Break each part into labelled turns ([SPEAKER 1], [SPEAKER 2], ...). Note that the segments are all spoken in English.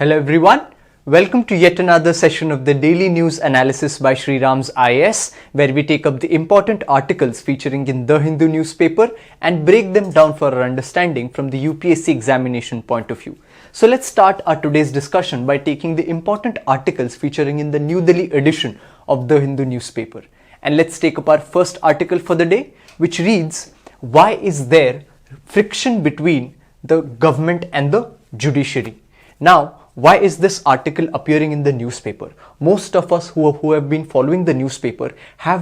[SPEAKER 1] Hello everyone, welcome to yet another session of the daily news analysis by SRIRAM'S IAS, where we take up the important articles featuring in the Hindu newspaper and break them down for our understanding from the UPSC examination point of view. So let's start our today's discussion by taking the important articles featuring in the New Delhi edition of the Hindu newspaper. And let's take up our first article for the day, which reads, "Why is there friction between the government and the judiciary?" Now, why is this article appearing in the newspaper? Most of us who have been following the newspaper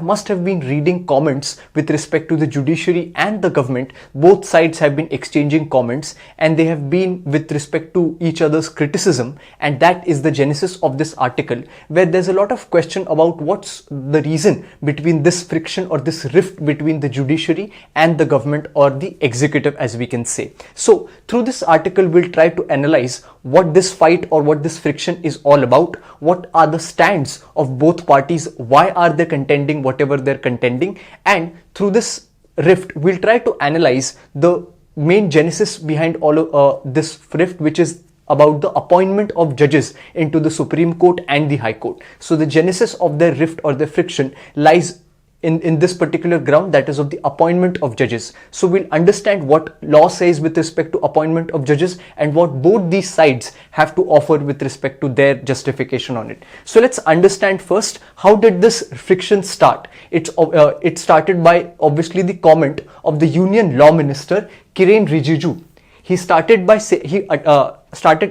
[SPEAKER 1] must have been reading comments with respect to the judiciary and the government. Both sides have been exchanging comments and they have been with respect to each other's criticism, and that is the genesis of this article, where there's a lot of question about what's the reason between this friction or this rift between the judiciary and the government or the executive, as we can say. So through this article we'll try to analyze what this fight or what this friction is all about, what are the stands of both parties, why are they contending whatever they're contending, and through this rift we'll try to analyze the main genesis behind all of this rift, which is about the appointment of judges into the Supreme Court and the High Court. So the genesis of their rift or their friction lies in this particular ground, that is of the appointment of judges. So we'll understand what law says with respect to appointment of judges and what both these sides have to offer with respect to their justification on it. So let's understand first, how did this friction start? It started by obviously the comment of the Union Law Minister Kiren Rijiju. He started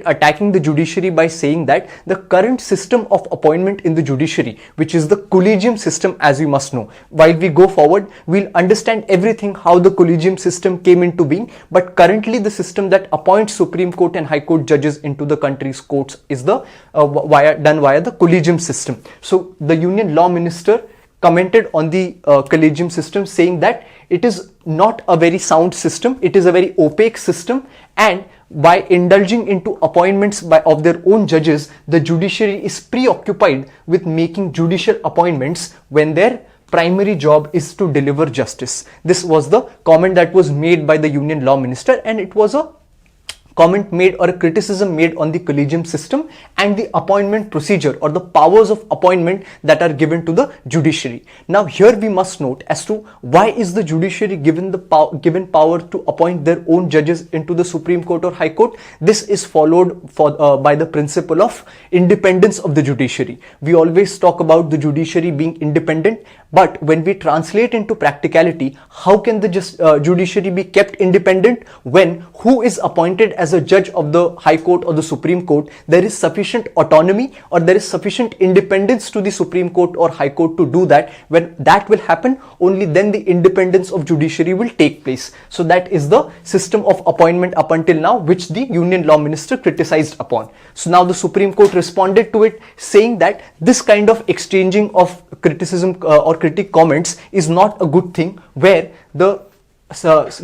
[SPEAKER 1] attacking the judiciary by saying that the current system of appointment in the judiciary, which is the collegium system, as we must know. While we go forward, we'll understand everything how the collegium system came into being, but currently the system that appoints Supreme Court and High Court judges into the country's courts is done via the collegium system. So the Union Law Minister commented on the collegium system, saying that it is not a very sound system, it is a very opaque system, and by indulging into appointments of their own judges, the judiciary is preoccupied with making judicial appointments when their primary job is to deliver justice. This was the comment that was made by the Union Law Minister, and it was a comment made or a criticism made on the collegium system and the appointment procedure or the powers of appointment that are given to the judiciary. Now here we must note as to why is the judiciary given power to appoint their own judges into the Supreme Court or High Court. This is followed by the principle of independence of the judiciary. We always talk about the judiciary being independent, but when we translate into practicality, how can the judiciary be kept independent when who is appointed as a judge of the High Court or the Supreme Court, there is sufficient autonomy or there is sufficient independence to the Supreme Court or High Court to do that. When that will happen, only then the independence of judiciary will take place. So that is the system of appointment up until now, which the Union Law Minister criticized upon. So now the Supreme Court responded to it, saying that this kind of exchanging of criticism or critic comments is not a good thing, where the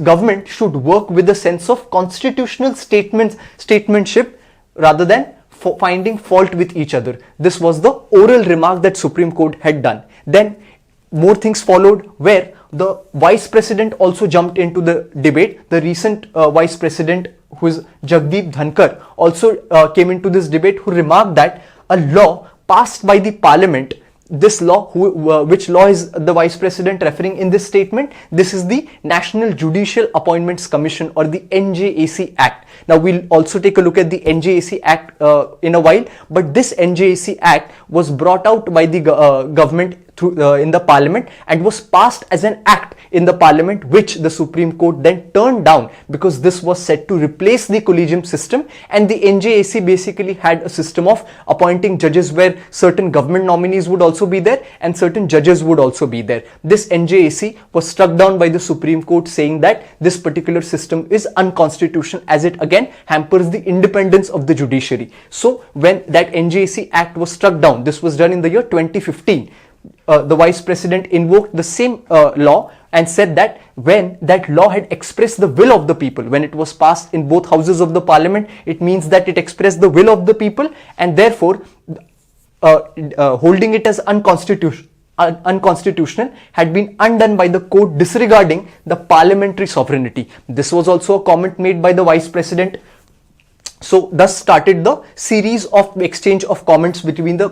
[SPEAKER 1] government should work with a sense of constitutional statesmanship rather than finding fault with each other. This was the oral remark that Supreme Court had done. Then more things followed, where the Vice President also jumped into the debate. The recent Vice President, who is Jagdeep Dhankar, also came into this debate, who remarked that a law passed by the Parliament, this law, which law is the Vice President referring in this statement? This is the National Judicial Appointments Commission, or the NJAC Act. Now we'll also take a look at the NJAC Act in a while, but this NJAC Act was brought out by the government in the Parliament and was passed as an act in the Parliament, which the Supreme Court then turned down because this was set to replace the collegium system, and the NJAC basically had a system of appointing judges where certain government nominees would also be there and certain judges would also be there. This NJAC was struck down by the Supreme Court, saying that this particular system is unconstitutional, as it again hampers the independence of the judiciary. So when that NJAC Act was struck down, this was done in the year 2015, the Vice President invoked the same law and said that when that law had expressed the will of the people, when it was passed in both houses of the Parliament, it means that it expressed the will of the people, and therefore holding it as unconstitutional had been undone by the court, disregarding the parliamentary sovereignty. This was also a comment made by the Vice President. So thus started the series of exchange of comments between the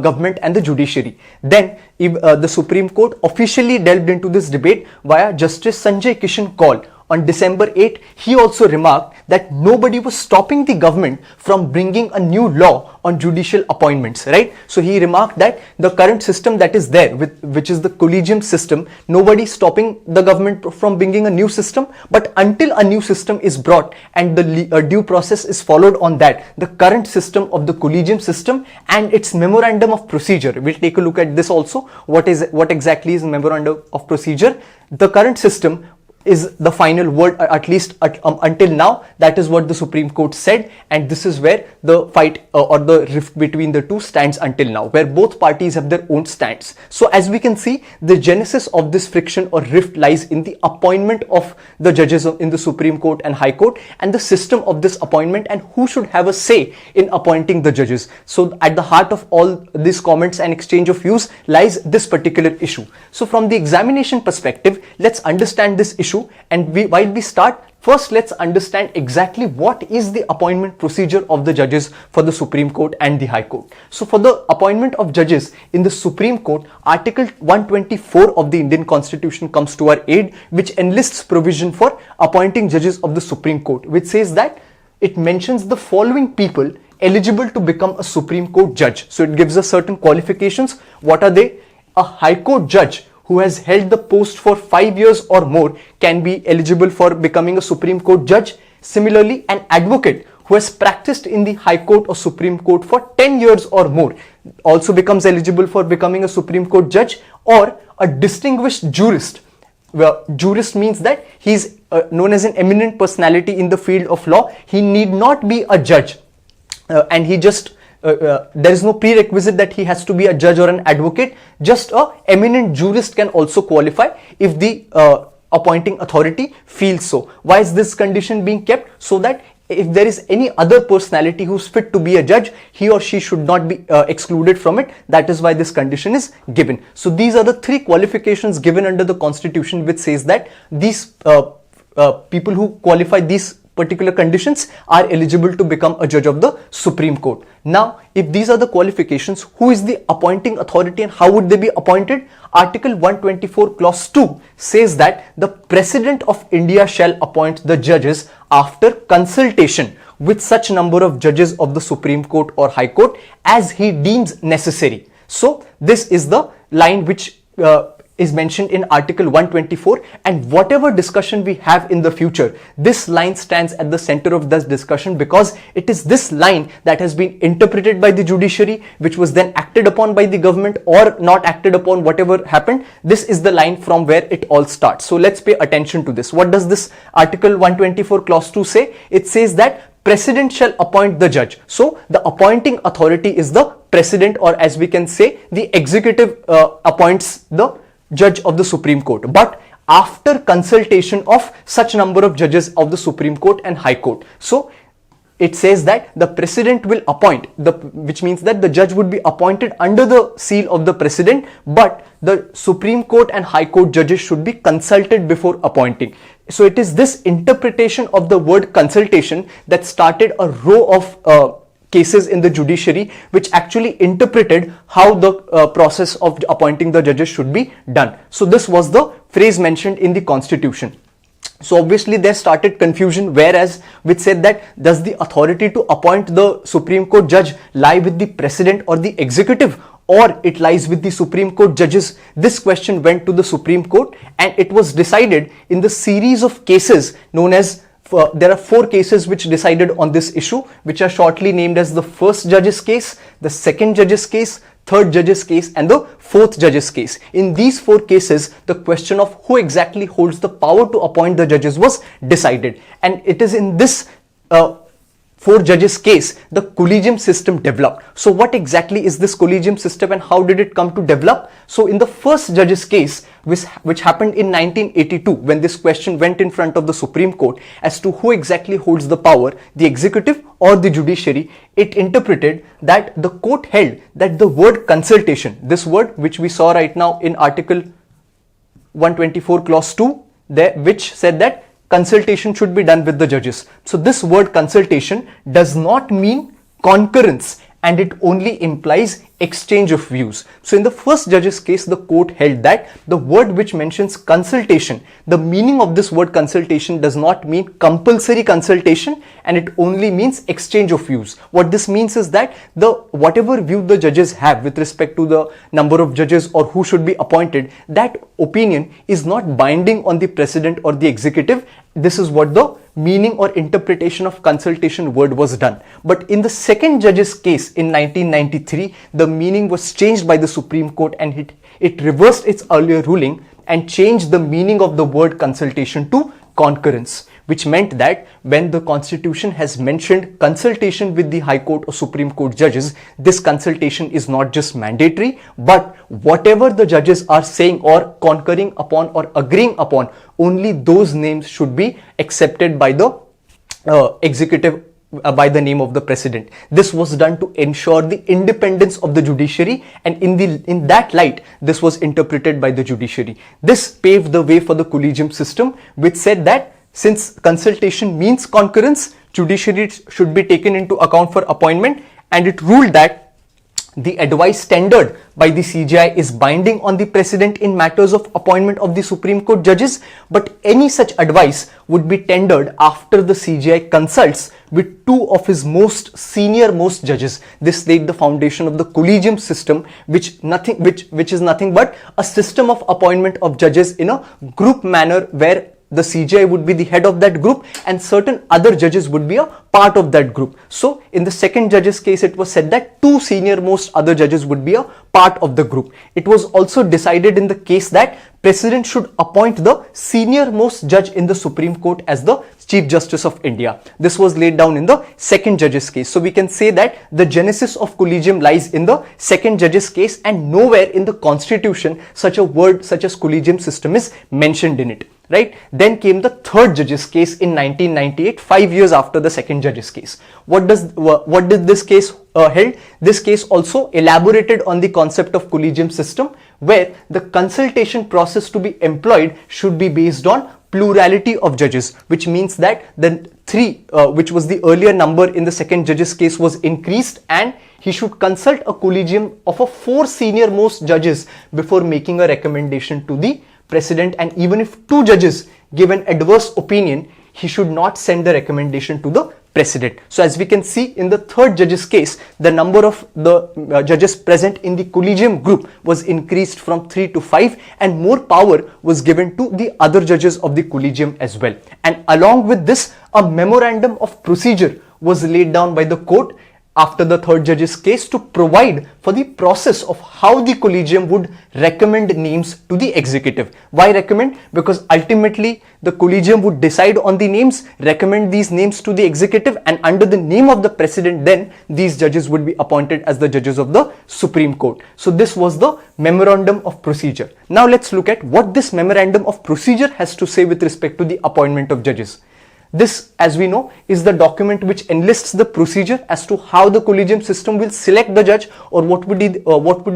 [SPEAKER 1] government and the judiciary. Then the Supreme Court officially delved into this debate via Justice Sanjay Kishan Kaul. On December 8, he also remarked that nobody was stopping the government from bringing a new law on judicial appointments, right? So he remarked that the current system that is there, which is the collegium system, nobody is stopping the government from bringing a new system, but until a new system is brought and the due process is followed on that, the current system of the collegium system and its memorandum of procedure, we'll take a look at this also. What exactly is memorandum of procedure? The current system is the final word, at least until now. That is what the Supreme Court said, and this is where the fight or the rift between the two stands until now, where both parties have their own stands. So as we can see, the genesis of this friction or rift lies in the appointment of the judges in the Supreme Court and High Court, and the system of this appointment, and who should have a say in appointing the judges. So at the heart of all these comments and exchange of views lies this particular issue. So from the examination perspective, let's understand this issue. And while we start, first let's understand exactly what is the appointment procedure of the judges for the Supreme Court and the High Court. So for the appointment of judges in the Supreme Court, Article 124 of the Indian Constitution comes to our aid, which enlists provision for appointing judges of the Supreme Court, which says that it mentions the following people eligible to become a Supreme Court judge. So it gives us certain qualifications. What are they? A High Court judge who has held the post for 5 years or more can be eligible for becoming a Supreme Court judge. Similarly, an advocate who has practiced in the High Court or Supreme Court for 10 years or more also becomes eligible for becoming a Supreme Court judge. Or a distinguished jurist. Well, jurist means that he is known as an eminent personality in the field of law. He need not be a judge, and he just there is no prerequisite that he has to be a judge or an advocate. Just a eminent jurist can also qualify if the appointing authority feels so. Why is this condition being kept? So that if there is any other personality who's fit to be a judge, he or she should not be excluded from it. That is why this condition is given. So these are the three qualifications given under the Constitution, which says that these people who qualify these particular conditions are eligible to become a judge of the Supreme Court. Now, if these are the qualifications, who is the appointing authority and how would they be appointed? Article 124 clause 2 says that the President of India shall appoint the judges after consultation with such number of judges of the Supreme Court or High Court as he deems necessary. So this is the line which is mentioned in Article 124, and whatever discussion we have in the future, this line stands at the center of this discussion, because it is this line that has been interpreted by the judiciary, which was then acted upon by the government or not acted upon, whatever happened. This is the line from where it all starts. So let's pay attention to this. What does this Article 124 clause 2 say? It says that President shall appoint the judge. So the appointing authority is the President, or as we can say, the executive appoints the judge of the Supreme Court, but after consultation of such number of judges of the Supreme Court and High Court. So it says that the President will appoint, which means that the judge would be appointed under the seal of the President, but the Supreme Court and High Court judges should be consulted before appointing. So it is this interpretation of the word consultation that started a row of cases in the judiciary, which actually interpreted how the process of appointing the judges should be done. So this was the phrase mentioned in the Constitution. So obviously there started confusion, whereas which said that does the authority to appoint the Supreme Court judge lie with the President or the executive, or it lies with the Supreme Court judges? This question went to the Supreme Court, and it was decided in the series of cases known as there are 4 cases which decided on this issue, which are shortly named as the first judge's case, the second judge's case, third judge's case, and the fourth judge's case. In these 4 cases, the question of who exactly holds the power to appoint the judges was decided, and it is in this 4 judges case the collegium system developed. So what exactly is this collegium system and how did it come to develop? So in the first judges case, which happened in 1982, when this question went in front of the Supreme Court as to who exactly holds the power, the executive or the judiciary, it interpreted that the court held that the word consultation, this word which we saw right now in Article 124 clause 2, which said that consultation should be done with the judges. So this word consultation does not mean concurrence, and it only implies exchange of views. So in the first judge's case, the court held that the word which mentions consultation, the meaning of this word consultation does not mean compulsory consultation, and it only means exchange of views. What this means is that whatever view the judges have with respect to the number of judges or who should be appointed, that opinion is not binding on the president or the executive. This is what the meaning or interpretation of consultation word was done. But in the second judge's case in 1993, the meaning was changed by the Supreme Court, and it reversed its earlier ruling and changed the meaning of the word consultation to concurrence, which meant that when the Constitution has mentioned consultation with the High Court or Supreme Court judges, this consultation is not just mandatory, but whatever the judges are saying or concurring upon or agreeing upon, only those names should be accepted by the executive by the name of the president. This was done to ensure the independence of the judiciary, and in that light, this was interpreted by the judiciary. This paved the way for the collegium system, which said that since consultation means concurrence, judiciary should be taken into account for appointment, and it ruled that the advice tendered by the CJI is binding on the president in matters of appointment of the Supreme Court judges, but any such advice would be tendered after the CJI consults with two of his most senior judges. This laid the foundation of the collegium system, which is nothing but a system of appointment of judges in a group manner, where the CJI would be the head of that group and certain other judges would be a part of that group. So in the second judge's case, it was said that two senior most other judges would be a part of the group. It was also decided in the case that president should appoint the senior most judge in the Supreme Court as the Chief Justice of India. This was laid down in the second judge's case. So we can say that the genesis of collegium lies in the second judge's case, and nowhere in the Constitution such a word such as collegium system is mentioned in it. Right? Then came the third judge's case in 1998, 5 years after the second judge's case. What did this case held? This case also elaborated on the concept of collegium system, where the consultation process to be employed should be based on plurality of judges, which means that the 3, which was the earlier number in the second judge's case, was increased, and he should consult a collegium of 4 senior most judges before making a recommendation to the president. And even if 2 judges give an adverse opinion, he should not send the recommendation to the president. So as we can see in the third judge's case, the number of the judges present in the collegium group was increased from 3 to 5, and more power was given to the other judges of the collegium as well. And along with this, a memorandum of procedure was laid down by the court after the third judge's case to provide for the process of how the collegium would recommend names to the executive. Why recommend? Because ultimately the collegium would decide on the names, recommend these names to the executive, and under the name of the president, then these judges would be appointed as the judges of the Supreme Court. So this was the memorandum of procedure. Now let's look at what this memorandum of procedure has to say with respect to the appointment of judges. This, as we know, is the document which enlists the procedure as to how the collegium system will select the judge, or what would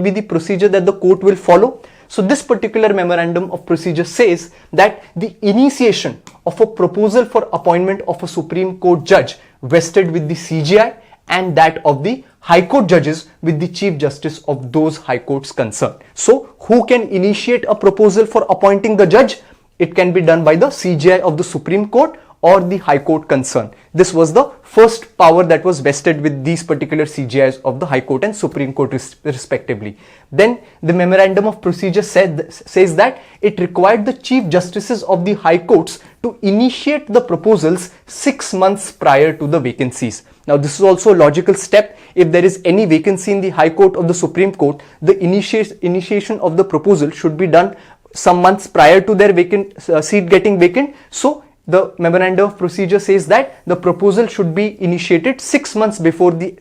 [SPEAKER 1] be the procedure that the court will follow. So this particular memorandum of procedure says that the initiation of a proposal for appointment of a Supreme Court judge vested with the CJI, and that of the High Court judges with the Chief Justice of those High Courts concerned. So who can initiate a proposal for appointing the judge? It can be done by the CJI of the Supreme Court or the High Court concerned. This was the first power that was vested with these particular CJIs of the High Court and Supreme Court respectively. Then the memorandum of procedure says that it required the Chief Justices of the High Courts to initiate the proposals 6 months prior to the vacancies. Now this is also a logical step. If there is any vacancy in the High Court or the Supreme Court, the initiation of the proposal should be done some months prior to their seat getting vacant. So the memorandum of procedure says that the proposal should be initiated 6 months before the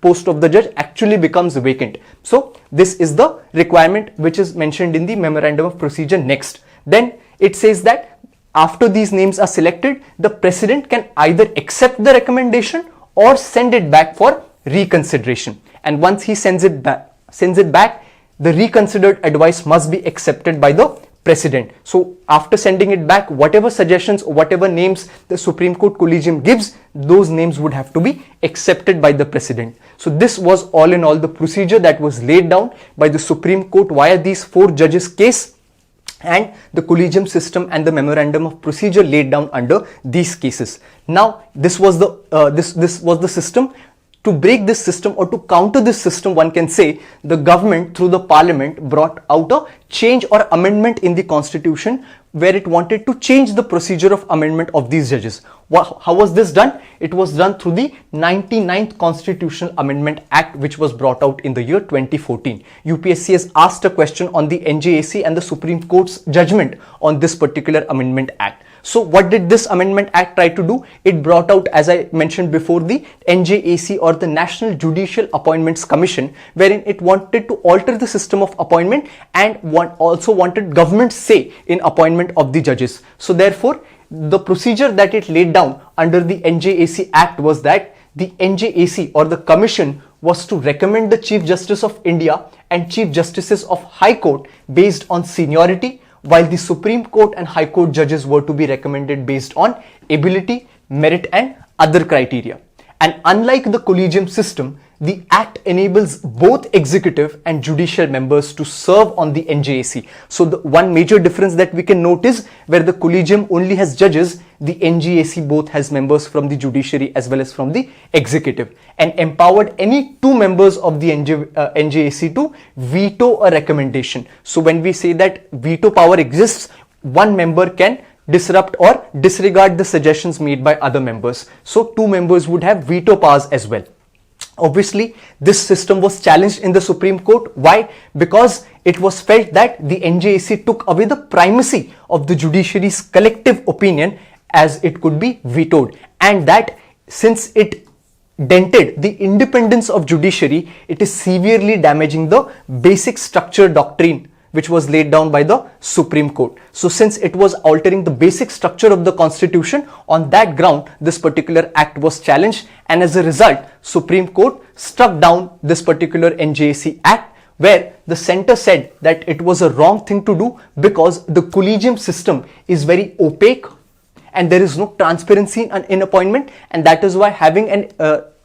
[SPEAKER 1] post of the judge actually becomes vacant. So this is the requirement which is mentioned in the memorandum of procedure next. Then it says that after these names are selected, the president can either accept the recommendation or send it back for reconsideration. And once he sends it back, the reconsidered advice must be accepted by the precedent. So after sending it back, whatever suggestions, whatever names the Supreme Court Collegium gives, those names would have to be accepted by the President. So this was all in all the procedure that was laid down by the Supreme Court via these 4 judges case, and the collegium system and the memorandum of procedure laid down under these cases. Now this was the this was the system. To break this system or to counter this system, one can say the government through the parliament brought out a change or amendment in the constitution where it wanted to change the procedure of amendment of these judges. How was this done? It was done through the 99th Constitutional Amendment Act, which was brought out in the year 2014. UPSC has asked a question on the NJAC and the Supreme Court's judgment on this particular Amendment Act. So what did this Amendment Act try to do? It brought out, as I mentioned before, the NJAC or the National Judicial Appointments Commission, wherein it wanted to alter the system of appointment and also wanted government's say in appointment of the judges. So therefore, the procedure that it laid down under the NJAC Act was that the NJAC or the Commission was to recommend the Chief Justice of India and Chief Justices of High Court based on seniority, while the Supreme Court and High Court judges were to be recommended based on ability, merit and other criteria. And unlike the collegium system, the Act enables both executive and judicial members to serve on the NJAC. So the one major difference that we can note is where the collegium only has judges, the NJAC both has members from the judiciary as well as from the executive, and empowered any 2 members of the NJAC to veto a recommendation. So when we say that veto power exists, one member can disrupt or disregard the suggestions made by other members. So 2 members would have veto powers as well. Obviously, this system was challenged in the Supreme Court. Why? Because it was felt that the NJAC took away the primacy of the judiciary's collective opinion as it could be vetoed, and that since it dented the independence of judiciary, it is severely damaging the basic structure doctrine which was laid down by the Supreme Court. So since it was altering the basic structure of the constitution, on that ground this particular act was challenged, and as a result Supreme Court struck down this particular NJAC Act, where the centre said that it was a wrong thing to do because the collegium system is very opaque and there is no transparency in appointment, and that is why having an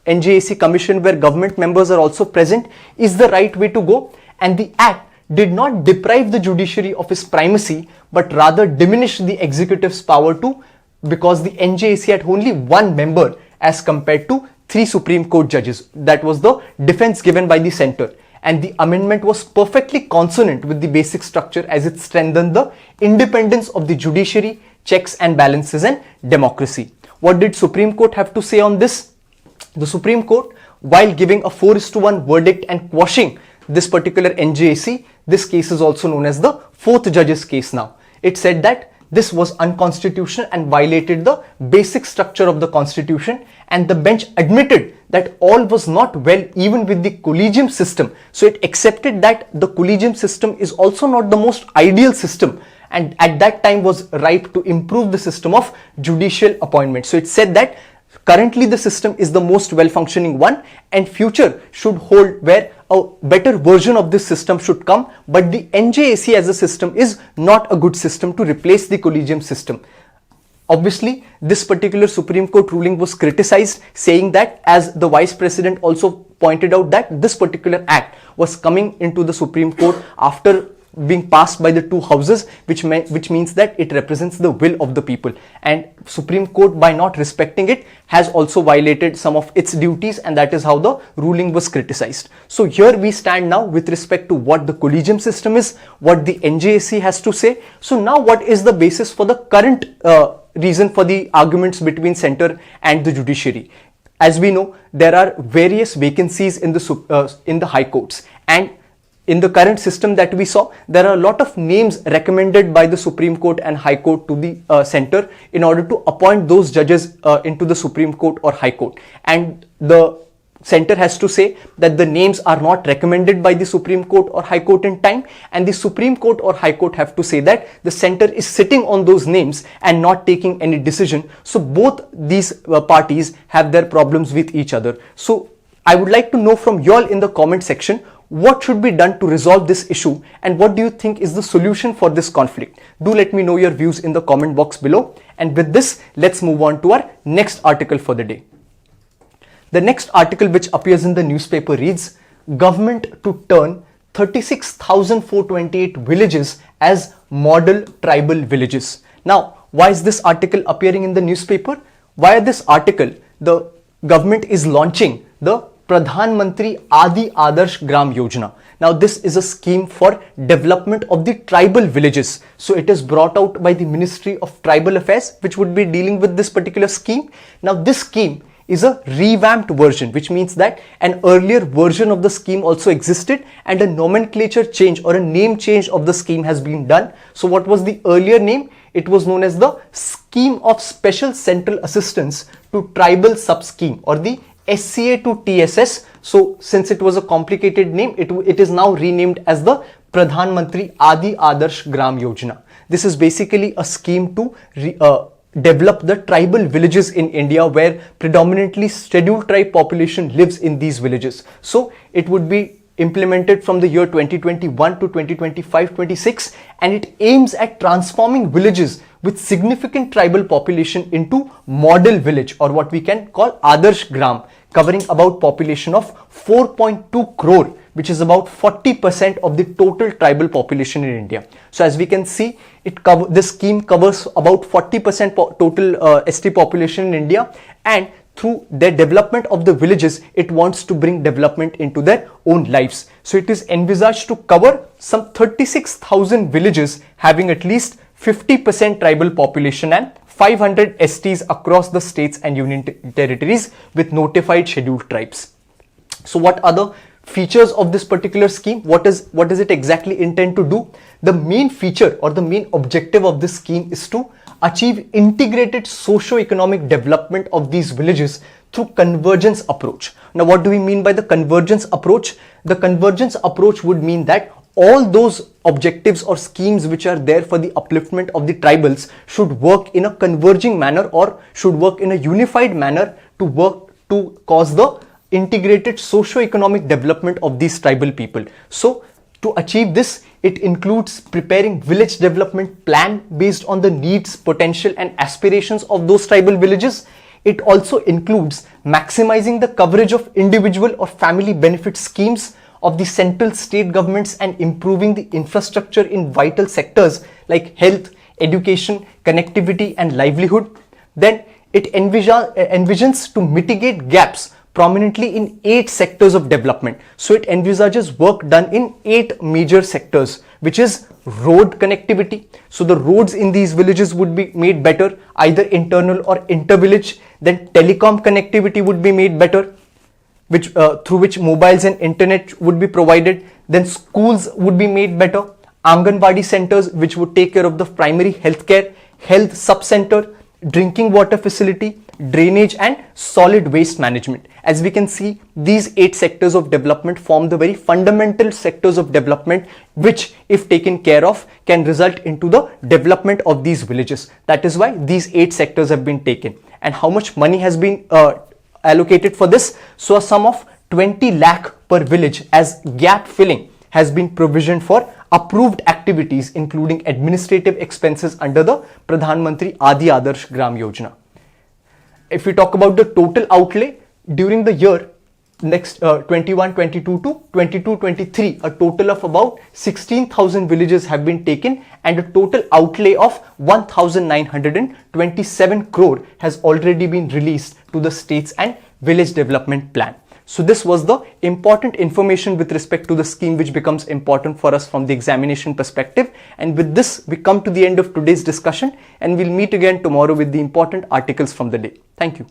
[SPEAKER 1] NJAC commission where government members are also present is the right way to go. And the act did not deprive the judiciary of its primacy, but rather diminished the executive's power too, because the NJAC had only 1 member as compared to 3 Supreme Court judges. That was the defense given by the centre. And the amendment was perfectly consonant with the basic structure as it strengthened the independence of the judiciary, checks and balances and democracy. What did Supreme Court have to say on this? The Supreme Court, while giving a 4:1 verdict and quashing this particular NJAC, this case is also known as the 4th judge's case now. It said that this was unconstitutional and violated the basic structure of the constitution, and the bench admitted that all was not well even with the collegium system. So it accepted that the collegium system is also not the most ideal system, and at that time was ripe to improve the system of judicial appointment. So it said that currently the system is the most well-functioning one, and future should hold where a better version of this system should come, but the NJAC as a system is not a good system to replace the collegium system. Obviously, this particular Supreme Court ruling was criticized, saying that, as the Vice President also pointed out, that this particular act was coming into the Supreme Court after being passed by the 2 houses, which means that it represents the will of the people, and Supreme Court, by not respecting it, has also violated some of its duties, and that is how the ruling was criticized. So here we stand now with respect to what the collegium system is, what the NJAC has to say. So now what is the basis for the current reason for the arguments between centre and the judiciary? As we know, there are various vacancies in the high courts, and in the current system that we saw, there are a lot of names recommended by the Supreme Court and High Court to the centre in order to appoint those judges into the Supreme Court or High Court. And the centre has to say that the names are not recommended by the Supreme Court or High Court in time, and the Supreme Court or High Court have to say that the centre is sitting on those names and not taking any decision. So both these parties have their problems with each other. So I would like to know from you all in the comment section, what should be done to resolve this issue, and what do you think is the solution for this conflict? Do let me know your views in the comment box below. And with this, let's move on to our next article for the day. The next article which appears in the newspaper reads, Government to turn 36,428 villages as model tribal villages. Now, why is this article appearing in the newspaper? Via this article, the government is launching the Pradhan Mantri Adarsh Gram Yojana. Now, this is a scheme for development of the tribal villages. So, it is brought out by the Ministry of Tribal Affairs, which would be dealing with this particular scheme. Now, this scheme is a revamped version, which means that an earlier version of the scheme also existed and a nomenclature change or a name change of the scheme has been done. So what was the earlier name? It was known as the Scheme of Special Central Assistance to Tribal Sub-Scheme, or the SCA to TSS. So since it was a complicated name, it is now renamed as the Pradhan Mantri Adarsh Gram Yojana. This is basically a scheme to develop the tribal villages in India, where predominantly scheduled tribe population lives in these villages. So it would be implemented from the year 2021 to 2025-26, and it aims at transforming villages with significant tribal population into model village, or what we can call Adarsh Gram, covering about population of 4.2 crore, which is about 40% of the total tribal population in India. So as we can see, this scheme covers about 40% total ST population in India, and through their development of the villages, it wants to bring development into their own lives. So it is envisaged to cover some 36,000 villages having at least 50% tribal population and 500 STs across the states and union territories with notified scheduled tribes. So what are the features of this particular scheme? What does it exactly intend to do? The main feature or the main objective of this scheme is to achieve integrated socio-economic development of these villages through convergence approach. Now, what do we mean by the convergence approach? The convergence approach would mean that all those objectives or schemes which are there for the upliftment of the tribals should work in a converging manner, or should work in a unified manner to cause the integrated socio-economic development of these tribal people. So to achieve this, it includes preparing village development plan based on the needs, potential and aspirations of those tribal villages. It also includes maximizing the coverage of individual or family benefit schemes of the central state governments and improving the infrastructure in vital sectors like health, education, connectivity and livelihood. Then it envisions to mitigate gaps prominently in 8 sectors of development. So it envisages work done in 8 major sectors, which is road connectivity. So the roads in these villages would be made better, either internal or inter-village. Then telecom connectivity would be made better, which through which mobiles and internet would be provided. Then schools would be made better, Anganwadi centers which would take care of the primary healthcare, health sub-center, drinking water facility, drainage and solid waste management. As we can see, these 8 sectors of development form the very fundamental sectors of development which, if taken care of, can result into the development of these villages. That is why these 8 sectors have been taken. And how much money has been allocated for this? So a sum of 20 lakh per village as gap filling has been provisioned for approved activities, including administrative expenses under the Pradhan Mantri Adarsh Gram Yojana. If we talk about the total outlay during the year next 21-22 to 22-23, a total of about 16,000 villages have been taken, and a total outlay of 1,927 crore has already been released to the states and village development plan. So this was the important information with respect to the scheme, which becomes important for us from the examination perspective. And with this, we come to the end of today's discussion, and we'll meet again tomorrow with the important articles from the day. Thank you.